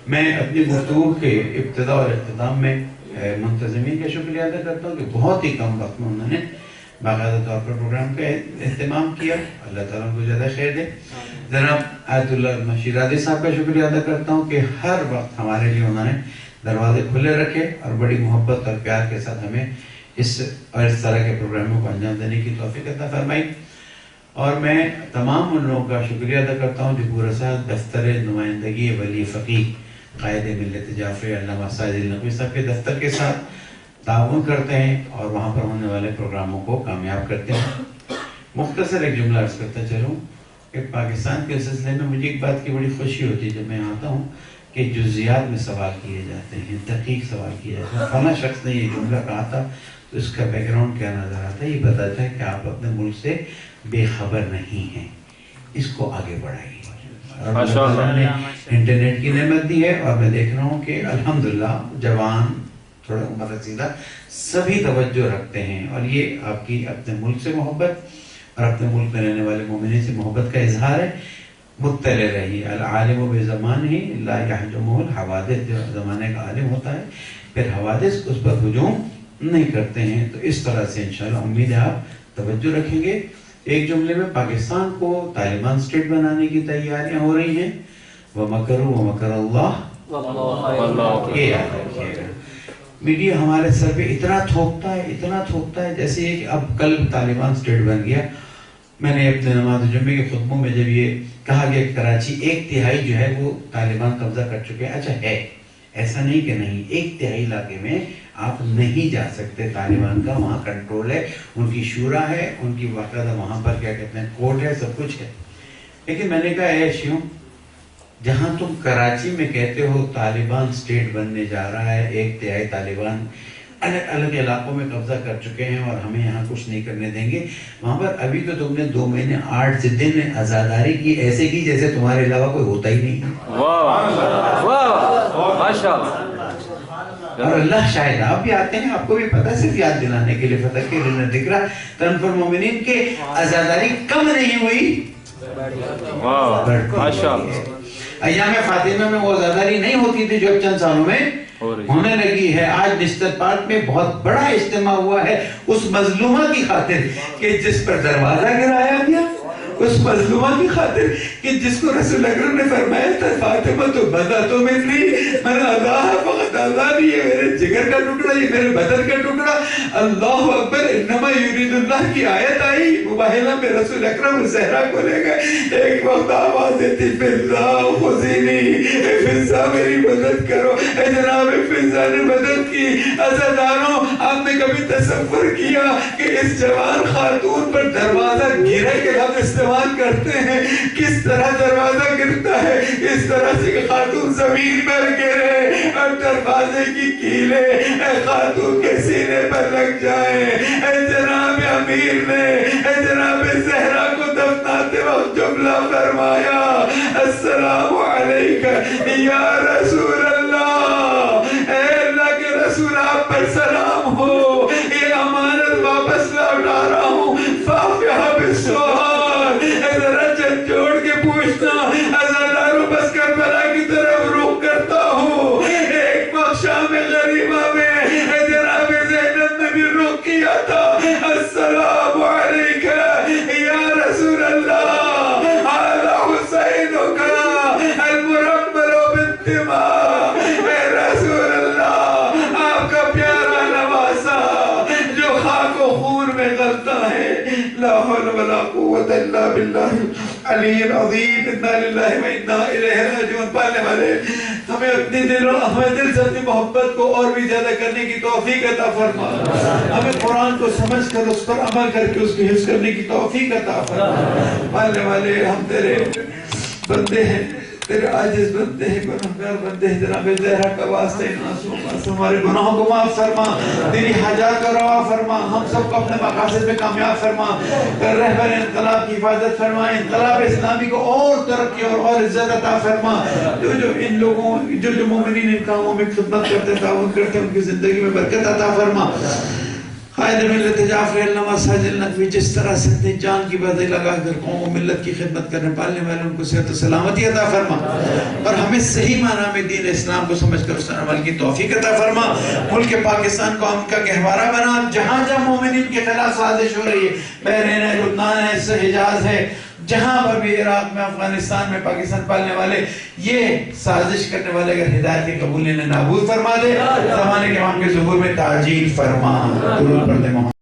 میں اپنی گفتگو کے ابتدا اور اختتام میں منتظمین کا شکریہ ادا کرتا ہوں کہ بہت ہی کم وقت میں انہوں نے باقاعدہ طور پر پروگرام کا اہتمام کیا. اللہ تعالیٰ کو زیادہ خیر دے. جناب آیت اللہ مشیرادی صاحب کا شکریہ ادا کرتا ہوں کہ ہر وقت ہمارے لیے انہوں نے دروازے کھلے رکھے اور بڑی محبت اور پیار کے ساتھ ہمیں اس طرح کے پروگراموں کو انجام دینے کی توفیق عطا فرمائی. اور میں تمام ان لوگوں کا شکریہ ادا کرتا ہوں جو پورا ساتھ دفتر نمائندگی ولی فقیہ قائد ملت جعفری علامہ سعید النقوی صاحب کے دفتر کے ساتھ تعاون کرتے ہیں اور وہاں پر ہونے والے پروگراموں کو کامیاب کرتے ہیں. مختصر ایک جملہ عرض کرتا چلوں کہ پاکستان کے سلسلے میں مجھے ایک بات کی بڑی خوشی ہوتی ہے جب میں آتا ہوں کہ جزیات میں سوال کیے جاتے ہیں, دقیق سوال کیے جاتے ہیں. فلاں شخص نے یہ جملہ کہا تھا تو اس کا بیک گراؤنڈ کیا نظر آتا ہے, یہ بتاتا ہے کہ آپ اپنے ملک سے بے خبر نہیں ہیں, اس کو آگے بڑھائیے. اور اللہ نے انٹرنیٹ کی نعمت دی ہے اور میں دیکھ رہا ہوں کہ الحمدللہ جوان تھوڑا عمر رسیدہ سبھی توجہ رکھتے ہیں اور یہ آپ کی اپنے ملک سے محبت اور اپنے ملک میں رہنے والے مومنین سے محبت کا اظہار ہے. مطلع رہیے, العالم بزمانہ لا یحجمہ الحوادث, جو زمانے کا عالم ہوتا ہے پھر حوادث اس پر ہجوم نہیں کرتے ہیں. تو اس طرح سے انشاءاللہ امید ہے آپ توجہ رکھیں گے. ایک جملے میں پاکستان کو طالبان اسٹیٹ بنانے کی تیاریاں ہو رہی ہیں. وَمَكَرُوا وَمَكَرَ اللَّهُ, یہ یاد رکھیے گا. میڈیا ہمارے سر پہ اتنا تھوکتا ہے جیسے کہ اب کل طالبان اسٹیٹ بن گیا. میں نے اپنے نماز جمعے کے خطبوں میں جب یہ کہا گیا کہ کراچی 1/3 جو ہے وہ طالبان قبضہ کر چکے ہیں, اچھا ہے, ایسا نہیں کہ نہیں, 1/3 علاقے میں آپ نہیں جا سکتے. طالبان کا وہاں کنٹرول ہے, ان کی شورا ہے, ان کی باقاعدہ وہاں پر کیا کہتے ہیں کورٹ ہے, سب کچھ ہے. لیکن میں نے کہا اے شیوں, جہاں تم کراچی میں کہتے ہو طالبان اسٹیٹ بننے جا رہا ہے, 1/3 طالبان الگ الگ علاقوں میں قبضہ کر چکے ہیں اور ہمیں یہاں کچھ نہیں کرنے دیں گے, وہاں پر ابھی تو تم نے 2 مہینے 8 دن آزاداری کی, ایسے کی جیسے تمہارے علاوہ کوئی ہوتا ہی نہیں. اور اللہ شاید آپ بھی آتے ہیں, آپ کو بھی پتہ, صرف یاد دلانے کے لیے فتح کے لیے ذکر تنفر المومنین کے آزاداری کم نہیں ہوئی, ایام فاطمہ میں وہ آزاداری نہیں ہوتی تھی جو اب چند سالوں میں ہونے لگی ہے. آج نشتر پارک میں بہت بڑا اجتماع ہوا ہے اس مظلومہ کی خاطر کہ جس پر دروازہ گرایا گیا, اس مظلومہ کی خاطر کہ جس کو رسول اکرم نے فرمایا تھا فاطمہ تو بدعت منی من اذاها فقد اذانی, یہ میرے جگر کا ٹکڑا, یہ میرے بدن کا ٹکڑا. اللہ اکبر, انما یرید اللہ کی آیت آئی, مباہلہ میں رسول اکرم زہرا کو لے گئے. ایک وقت آواز دیتی فضا خذینی, فضا میری مدد کرو. اے جناب فضا نے مدد کی. عزیزانوں, آپ نے کبھی تصور کیا کہ اس جوان خاتون پر دروازہ گرے کے لفظ استعمال کرتے ہیں, کس طرح دروازہ گرتا ہے, اس طرح سے کہ خاتون زمین پر گرے اور دروازے کی کیلیں خاتون کے سینے پر لگ جائیں. اے جناب امیر نے اے جناب زہرا کو دفناتے وقت جملہ فرمایا, السلام علیکہ یا رسول اللہ, اے اللہ کے رسول آپ پر سلام ہو, یہ امانت واپس لوٹا رہا ہوں. فافیہ بالسؤال, ذرا چل جوڑ کے پوچھنا, عزاداروں بس کربلا کی طرف رخ کرتا ہوں. ایک وقت شام غریبہ میں جناب زینب نے بھی رخ کیا تھا. السلام علیکہ یا رسول اللہ, هذا حسینک المرمل بالدماء. اے رسول اللہ, آپ کا پیارا نواسا جو خاک و خون میں غلطہ ہے. لا حول ولا قوت الا باللہ علی العظیم. انا للہ و انا الیہ راجعون. پالنے والے, ہمیں اپنی ہمیں دل سے اپنی محبت کو اور بھی زیادہ کرنے کی توفیق عطا فرما. ہمیں قرآن کو سمجھ کر اس پر عمل کر کے اس کی حفظ کرنے کی توفیق عطا فرما. پالنے والے, ہم تیرے بندے ہیں, تیرے عاجز بندے ہیں, گناہگار بندے ہیں. جناب زہرا کا واسطے ہمارے گناہوں کو معاف فرما, تیری حاجات کو روا فرما, ہم سب کو اپنے مقاصد میں کامیاب فرما. رہبر انقلاب کی حفاظت فرما, انقلاب اسلامی کو اور ترقی اور عزت عطا فرما. جو ان لوگوں جو مومنین ان کاموں میں خدمت کرتے تعاون کرتے ان کی زندگی میں برکت عطا فرما. قائد ملت جعفر علامہ ساجد نقوی جس طرح سے اپنی جان کی بازی لگا کر قوم و ملت کی خدمت کرنے پالنے والوں کو صحت و سلامتی عطا فرما اور ہمیں صحیح معنی میں دین اسلام کو سمجھ کر اس پر عمل کی توفیق عطا فرما. ملک پاکستان کو امن کا گہوارہ بنا. جہاں جہاں مومنین کے خلاف سازش ہو رہی ہے، بحرین ہے، لبنان ہے، حجاز ہے، جہاں پر بھی عراق میں، افغانستان میں پاکستان پالنے والے یہ سازش کرنے والے اگر ہدایت کے قبول نے نابود فرما دے، زمانے کے امام کے ظہور میں تعجیل فرما. درود پڑھ دے محمد.